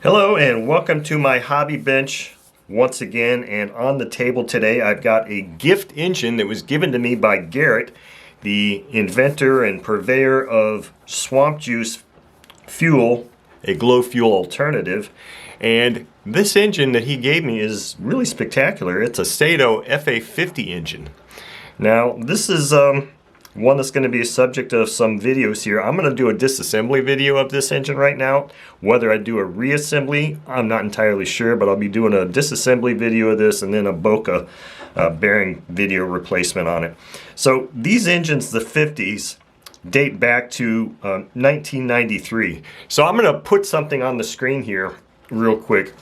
Hello and welcome to my hobby bench once again, and on the table today I've got a gift engine that was given to me by Garrett, the inventor and purveyor of swamp juice fuel, a glow fuel alternative. And this engine that he gave me is really spectacular. It's a Saito FA-50 engine. Now this is one that's going to be a subject of some videos here. I'm going to do a disassembly video of this engine right now. Whether I do a reassembly, I'm not entirely sure, but I'll be doing a disassembly video of this and then a Boca bearing video replacement on it. So these engines, the 50s, date back to 1993. So I'm going to put something on the screen here real quick,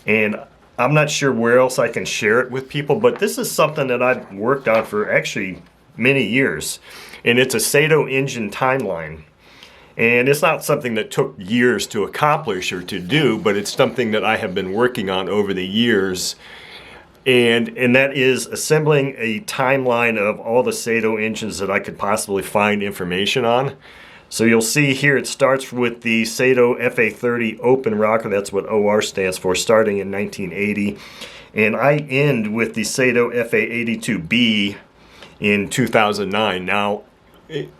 and I'm not sure where else I can share it with people, but this is something that I've worked on for actually many years, and it's a Saito engine timeline. And it's not something that took years to accomplish or to do, but it's something that I have been working on over the years, and that is assembling a timeline of all the Saito engines that I could possibly find information on. So you'll see here it starts with the Saito FA-30 open rocker, that's what OR stands for, starting in 1980, and I end with the Saito FA-82B in 2009. Now,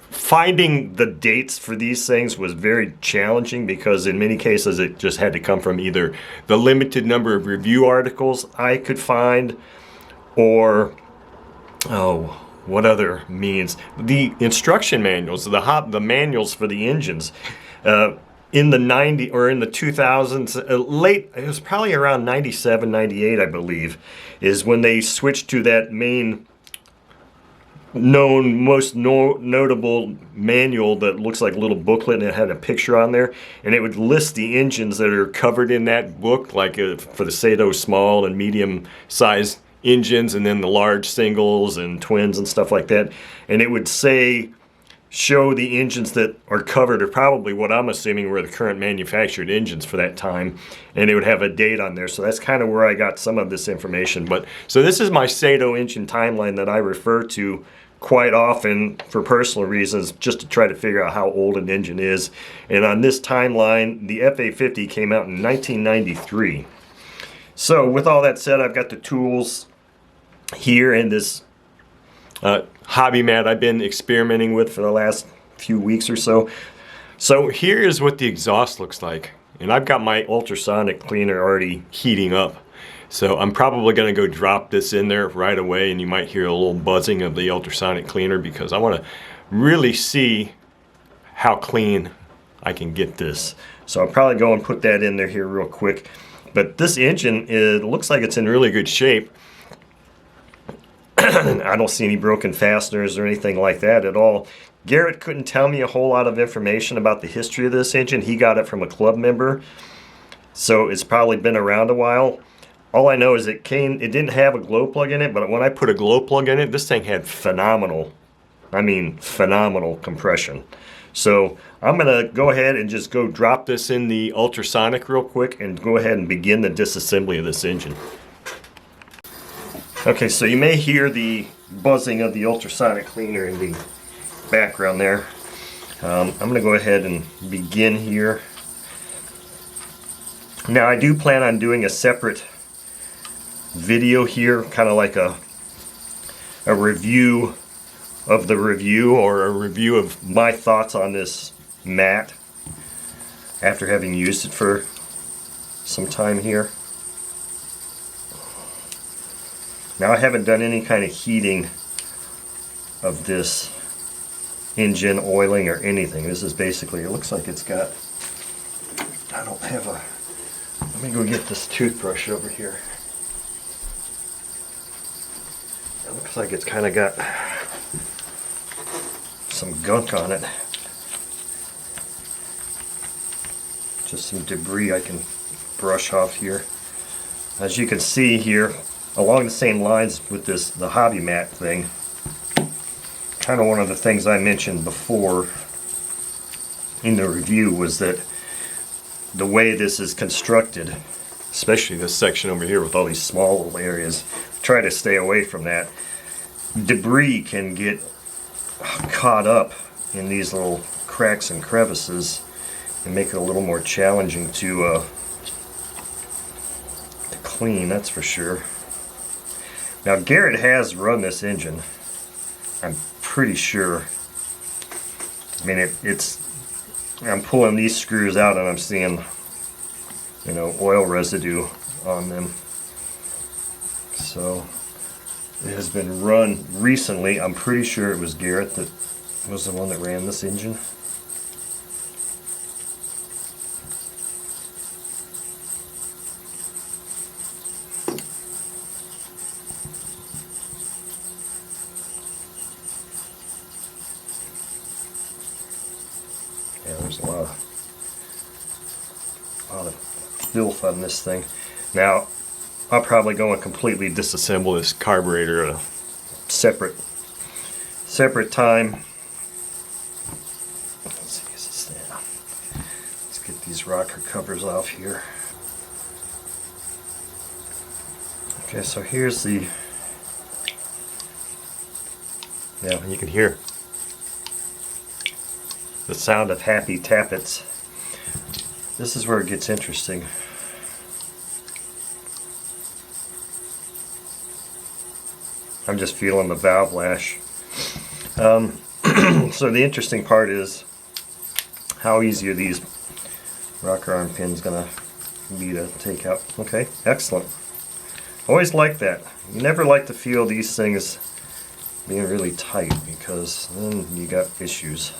finding the dates for these things was very challenging because in many cases it just had to come from either the limited number of review articles I could find or, what other means? The instruction manuals, the manuals for the engines. In the 90s or in the 2000s, late, it was probably around 97, 98, I believe, is when they switched to that main most notable manual that looks like a little booklet, and it had a picture on there, and it would list the engines that are covered in that book, like for the Saito small and medium sized engines, and then the large singles and twins and stuff like that. And it would show the engines that are covered, or probably what I'm assuming were the current manufactured engines for that time, and it would have a date on there. So that's kind of where I got some of this information. But so this is my Saito engine timeline that I refer to quite often for personal reasons, just to try to figure out how old an engine is. And on this timeline, the FA-50 came out in 1993. So with all that said, I've got the tools here in this hobby mat I've been experimenting with for the last few weeks or so. So here is what the exhaust looks like, and I've got my ultrasonic cleaner already heating up. So I'm probably going to go drop this in there right away, and you might hear a little buzzing of the ultrasonic cleaner because I want to really see how clean I can get this. So I'll probably go and put that in there here real quick. But this engine, it looks like it's in really good shape. I don't see any broken fasteners or anything like that at all. Garrett couldn't tell me a whole lot of information about the history of this engine. He got it from a club member, so it's probably been around a while. All I know is it didn't have a glow plug in it, but when I put a glow plug in it, this thing had phenomenal compression. So I'm gonna go ahead and just go drop this in the ultrasonic real quick and go ahead and begin the disassembly of this engine. Okay, so you may hear the buzzing of the ultrasonic cleaner in the background there. I'm going to go ahead and begin here. Now I do plan on doing a separate video here, kind of like a review of the review, or a review of my thoughts on this mat after having used it for some time here. Now I haven't done any kind of heating of this engine, oiling or anything. This is basically, it looks like it's got, I don't have a, let me go get this toothbrush over here. It looks like it's kind of got some gunk on it. Just some debris I can brush off here. As you can see here, along the same lines with the hobby mat thing, kind of one of the things I mentioned before in the review was that the way this is constructed, especially this section over here with all these small little areas, try to stay away from that. Debris can get caught up in these little cracks and crevices and make it a little more challenging to clean, that's for sure. Now Garrett has run this engine, I'm pretty sure. I mean, I'm pulling these screws out and I'm seeing, you know, oil residue on them. So it has been run recently. I'm pretty sure it was Garrett that was the one that ran this engine. Yeah, there's a lot of filth on this thing. Now, I'll probably go and completely disassemble this carburetor at a separate time. Let's see, is this there? Let's get these rocker covers off here. Okay, so here's the, yeah, you can hear the sound of happy tappets. This is where it gets interesting. I'm just feeling the valve lash. So the interesting part is how easy are these rocker arm pins gonna be to take out. Okay, excellent. Always like that. You never like to feel these things being really tight because then you got issues.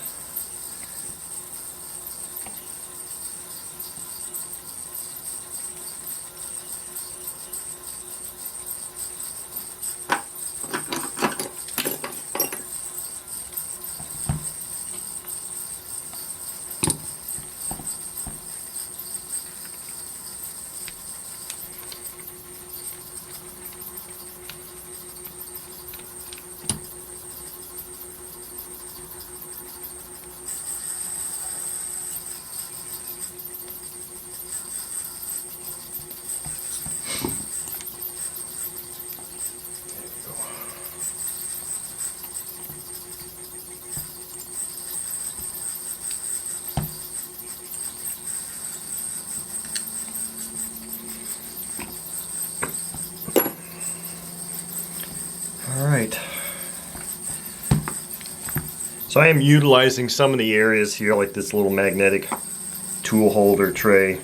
Alright, so I am utilizing some of the areas here, like this little magnetic tool holder tray.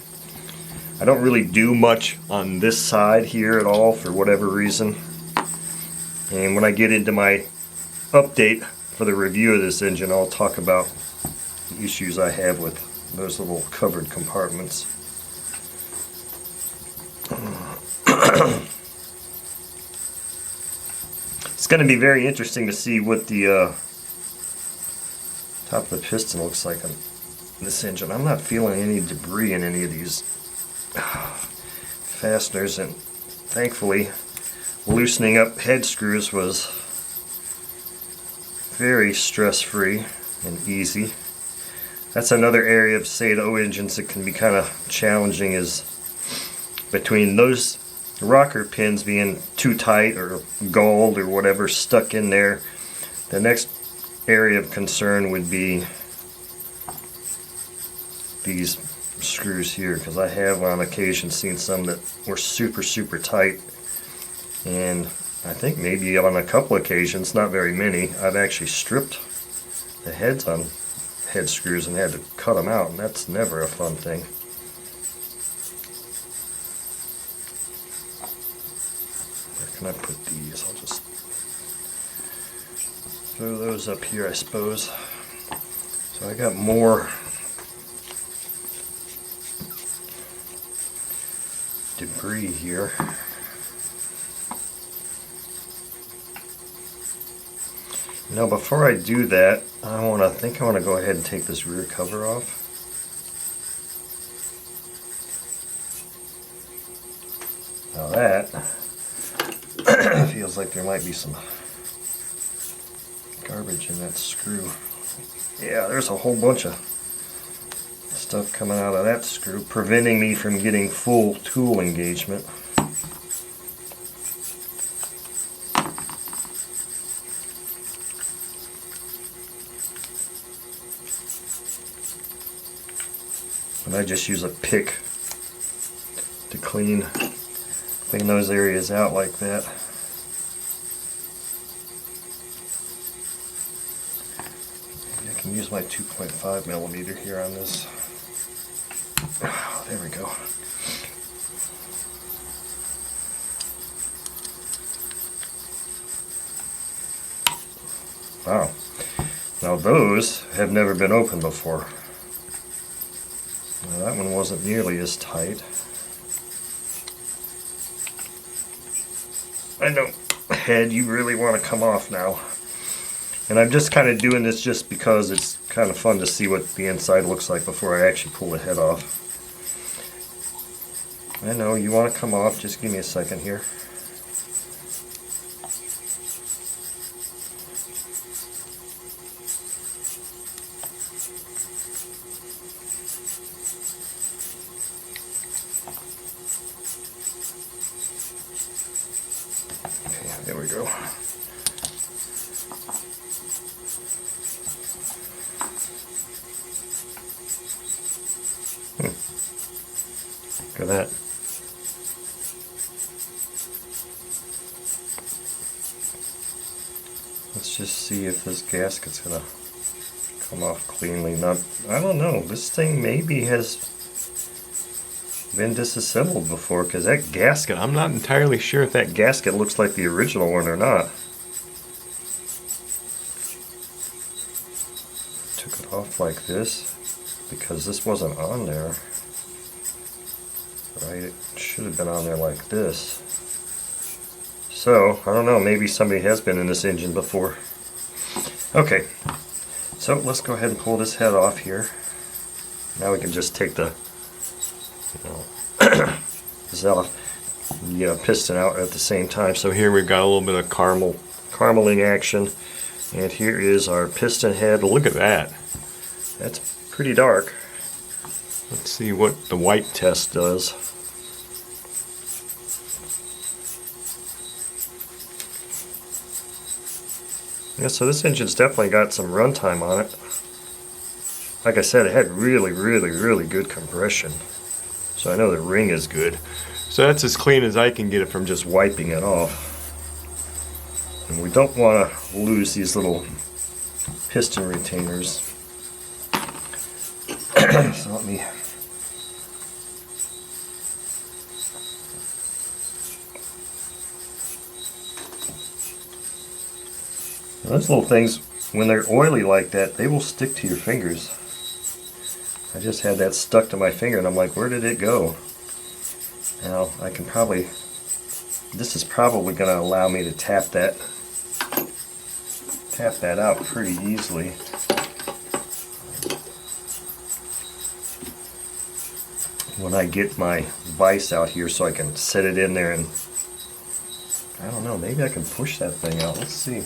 I don't really do much on this side here at all for whatever reason. And when I get into my update for the review of this engine, I'll talk about the issues I have with those little covered compartments. It's going to be very interesting to see what the top of the piston looks like on this engine. I'm not feeling any debris in any of these fasteners, and thankfully loosening up head screws was very stress-free and easy. That's another area of Saito engines that can be kind of challenging, is between those rocker pins being too tight or galled or whatever stuck in there. The next area of concern would be these screws here, because I have on occasion seen some that were super tight, and I think maybe on a couple occasions, not very many, I've actually stripped the heads on head screws and had to cut them out, and that's never a fun thing. Can I put these? I'll just throw those up here, I suppose. So I got more debris here. Now before I do that, I think I want to go ahead and take this rear cover off. Now that feels like there might be some garbage in that screw. Yeah, there's a whole bunch of stuff coming out of that screw, preventing me from getting full tool engagement. And I just use a pick to clean Clean those areas out like that. Maybe I can use my 2.5 millimeter here on this. Oh, there we go. Wow. Now those have never been opened before. Now that one wasn't nearly as tight. I know, head, you really want to come off now. And I'm just kind of doing this just because it's kind of fun to see what the inside looks like before I actually pull the head off. I know, you want to come off, just give me a second here. Okay, there we go. Look at that. Let's just see if this gasket's gonna come off cleanly. Not, I don't know. This thing maybe has been disassembled before, because that gasket, I'm not entirely sure if that gasket looks like the original one or not. Took it off like this because this wasn't on there. Right, it should have been on there like this. So, I don't know, maybe somebody has been in this engine before. Okay, so let's go ahead and pull this head off here. Now we can just take the the piston out at the same time. So here we've got a little bit of carameling action. And here is our piston head. Look at that. That's pretty dark. Let's see what the white test does. Yeah, so this engine's definitely got some runtime on it. Like I said, it had really, really, really good compression. So I know the ring is good. So that's as clean as I can get it from just wiping it off. And we don't want to lose these little piston retainers. So let me... Those little things, when they're oily like that, they will stick to your fingers. I just had that stuck to my finger and I'm like, where did it go? Now, I can probably, this is probably going to allow me to tap that out pretty easily. When I get my vise out here so I can set it in there, and I don't know, maybe I can push that thing out. Let's see.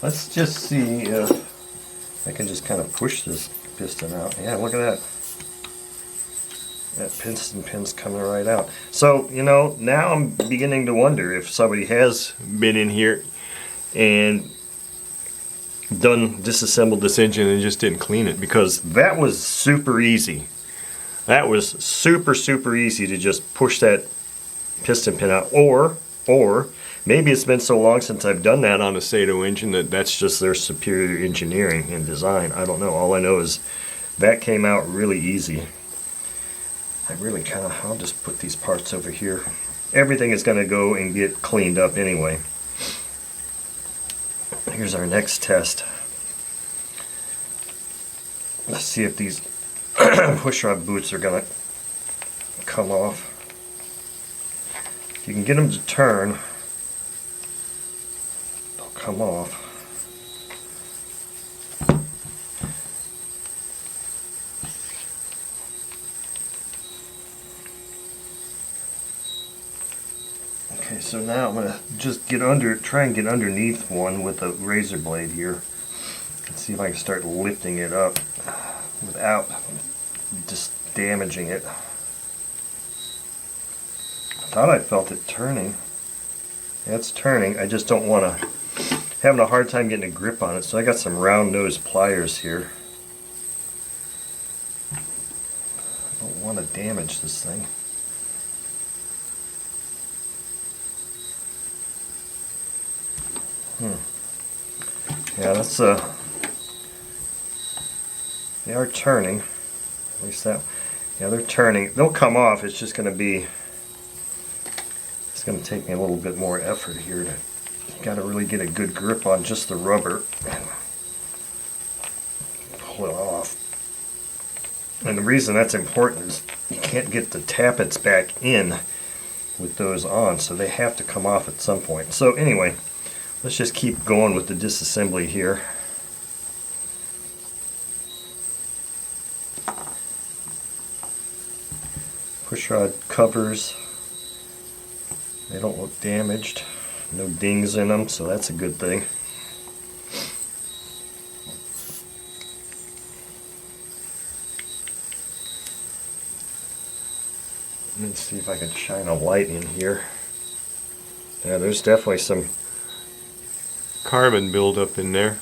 Let's just see if I can just kind of push this piston out. Yeah, look at that. That piston pin's coming right out. So, you know, now I'm beginning to wonder if somebody has been in here and disassembled this engine and just didn't clean it, because that was super easy. That was super, super easy to just push that piston pin out. Or maybe it's been so long since I've done that on a Saito engine that that's just their superior engineering and design. I don't know. All I know is that came out really easy. I'll just put these parts over here. Everything is going to go and get cleaned up anyway. Here's our next test. Let's see if these pushrod boots are going to come off. If you can get them to turn, they'll come off. Okay, so now I'm going to just try and get underneath one with a razor blade here. Let's see if I can start lifting it up without just damaging it. I thought I felt it turning. Yeah, it's turning. I just don't want to, having a hard time getting a grip on it. So I got some round nose pliers here. I don't want to damage this thing. Yeah, that's they are turning. At least that. Yeah, they're turning. They'll come off. It's just going to be. It's going to take me a little bit more effort here to. Got to really get a good grip on just the rubber and pull it off. And the reason that's important is you can't get the tappets back in with those on, so they have to come off at some point. So anyway, let's just keep going with the disassembly here. Pushrod covers, they don't look damaged. No dings in them, so that's a good thing. Let's see if I can shine a light in here. Yeah, there's definitely some carbon buildup in there. I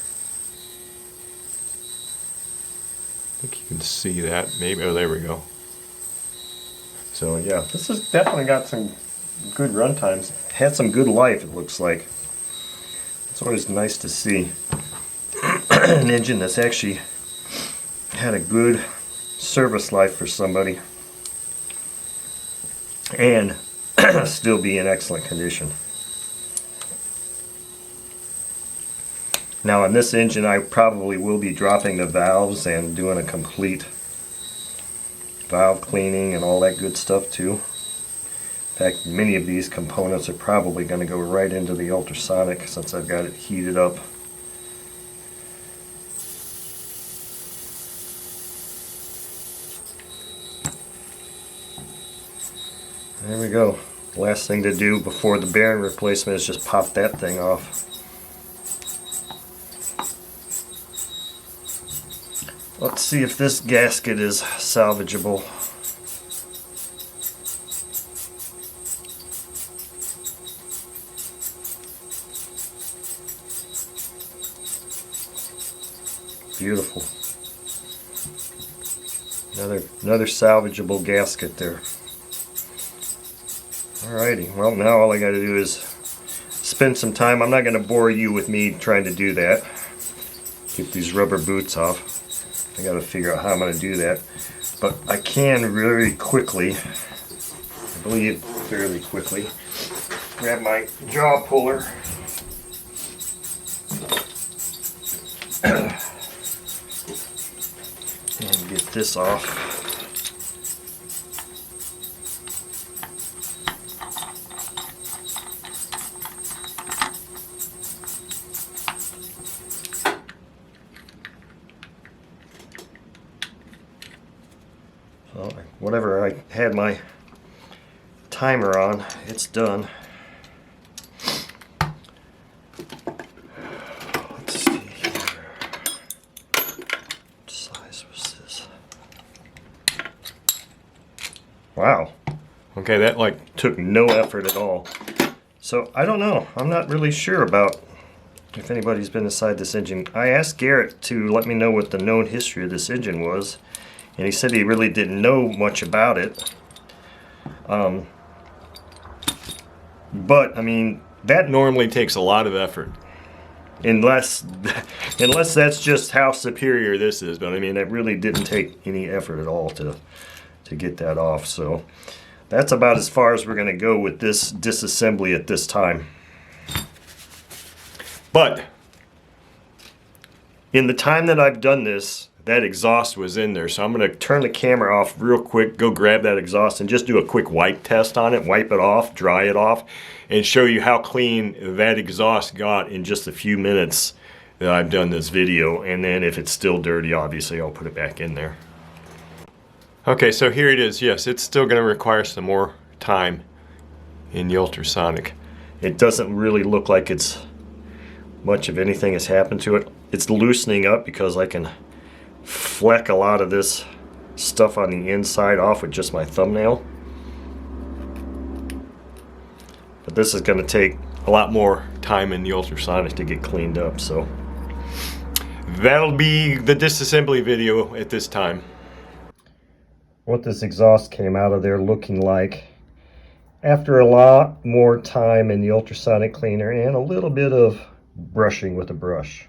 think you can see that. Maybe. Oh, there we go. So yeah, this has definitely got some good run times. Had some good life, it looks like. It's always nice to see an engine that's actually had a good service life for somebody and still be in excellent condition. Now on this engine I probably will be dropping the valves and doing a complete valve cleaning and all that good stuff too. In fact, many of these components are probably going to go right into the ultrasonic since I've got it heated up. There we go. Last thing to do before the bearing replacement is just pop that thing off. Let's see if this gasket is salvageable. Beautiful. Another salvageable gasket there. Alrighty, well now all I got to do is spend some time. I'm not going to bore you with me trying to do that. Get these rubber boots off. I got to figure out how I'm going to do that. But I can very quickly, I believe fairly quickly, grab my jaw puller. And get this off. So whatever I had my timer on, it's done. Let's see here. What size was this? Wow. Okay, that like took no effort at all. So I don't know. I'm not really sure about if anybody's been inside this engine. I asked Garrett to let me know what the known history of this engine was, and he said he really didn't know much about it. But I mean, that normally takes a lot of effort, unless that's just how superior this is. But I mean, it really didn't take any effort at all to get that off. So that's about as far as we're going to go with this disassembly at this time. But in the time that I've done this, that exhaust was in there. So I'm going to turn the camera off real quick, go grab that exhaust and just do a quick wipe test on it, wipe it off, dry it off, and show you how clean that exhaust got in just a few minutes that I've done this video. And then if it's still dirty, obviously I'll put it back in there. Okay, so here it is. Yes, it's still going to require some more time in the ultrasonic. It doesn't really look like it's much of anything has happened to it. It's loosening up because I can fleck a lot of this stuff on the inside off with just my thumbnail. But this is going to take a lot more time in the ultrasonic to get cleaned up, so that'll be the disassembly video at this time. What this exhaust came out of there looking like after a lot more time in the ultrasonic cleaner and a little bit of brushing with a brush.